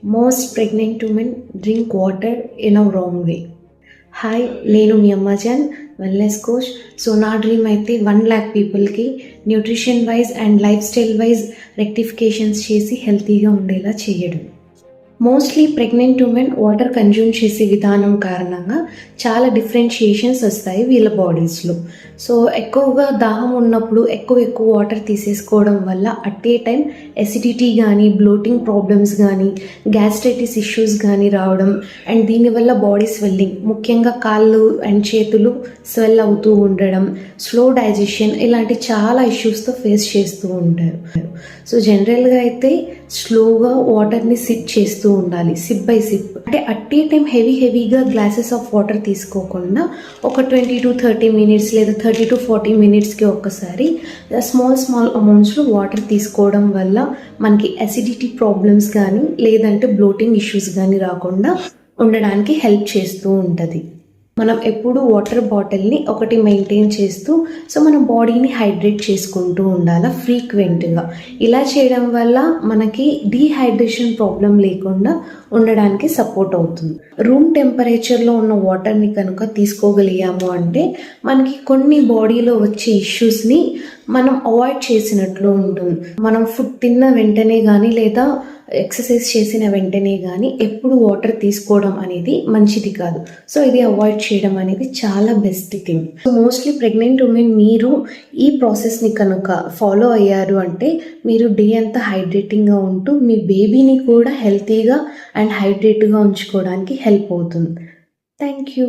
Most pregnant women drink water in a wrong way. Hi, నేను మీ అమ్మాజాన్, wellness coach. So నా dream అయితే 1,00,000 పీపుల్కి nutrition wise and life style wise rectifications చేసి హెల్తీగా ఉండేలా చేయడం. Mostly pregnant women water consume చేసే విధానం కారణంగా చాలా డిఫరెన్షియేషన్స్ వస్తాయి వీళ్ళ బాడీస్లో. సో ఎక్కువగా దాహం ఉన్నప్పుడు ఎక్కువ వాటర్ తీసేసుకోవడం వల్ల అట్ ఏ టైం ఎసిడిటీ కానీ, బ్లోటింగ్ ప్రాబ్లమ్స్ కానీ, గ్యాస్ట్రైటిస్ ఇష్యూస్ కానీ రావడం, అండ్ దీనివల్ల బాడీ స్వెల్లింగ్, ముఖ్యంగా కాళ్ళు అండ్ చేతులు స్వెల్ అవుతూ ఉండడం, స్లో డైజెషన్, ఇలాంటి చాలా ఇష్యూస్తో ఫేస్ చేస్తూ ఉంటారు. సో జనరల్గా అయితే స్లోగా వాటర్ని సిప్ చేస్తూ ఉండాలి, సిప్ బై సిప్. అంటే అట్ ఏ టైం హెవీగా గ్లాసెస్ ఆఫ్ వాటర్ తీసుకోకుండా ఒక 20 to 30 మినిట్స్ లేదా 30 to 40 మినిట్స్కి ఒక్కసారి స్మాల్ అమౌంట్స్లో వాటర్ తీసుకోవడం వల్ల మనకి అసిడిటీ ప్రాబ్లమ్స్ కానీ లేదంటే బ్లోటింగ్ ఇష్యూస్ కానీ రాకుండా ఉండడానికి హెల్ప్ చేస్తూ ఉంటుంది. మనం ఎప్పుడు వాటర్ బాటిల్ని ఒకటి మెయింటైన్ చేస్తూ సో మన బాడీని హైడ్రేట్ చేసుకుంటూ ఉండాలి ఫ్రీక్వెంట్గా. ఇలా చేయడం వల్ల మనకి డీహైడ్రేషన్ ప్రాబ్లం లేకుండా ఉండడానికి సపోర్ట్ అవుతుంది. రూమ్ టెంపరేచర్లో ఉన్న వాటర్ని కనుక తీసుకోగలిగాము అంటే మనకి కొన్ని బాడీలో వచ్చే ఇష్యూస్ని మనం అవాయిడ్ చేసినట్లు ఉంటుంది. మనం ఫుడ్ తిన్న వెంటనే కానీ లేదా ఎక్సర్సైజ్ చేసిన వెంటనే కానీ ఎప్పుడు వాటర్ తీసుకోవడం అనేది మంచిది కాదు. సో ఇది అవాయిడ్ చేయడం అనేది చాలా best thing. So mostly pregnant women మీరు ఈ ప్రాసెస్ని కనుక ఫాలో అయ్యారు అంటే మీరు డే అంతా హైడ్రేటింగ్గా ఉంటూ మీ బేబీని కూడా హెల్తీగా అండ్ హైడ్రేట్గా ఉంచుకోవడానికి హెల్ప్ అవుతుంది. Thank you.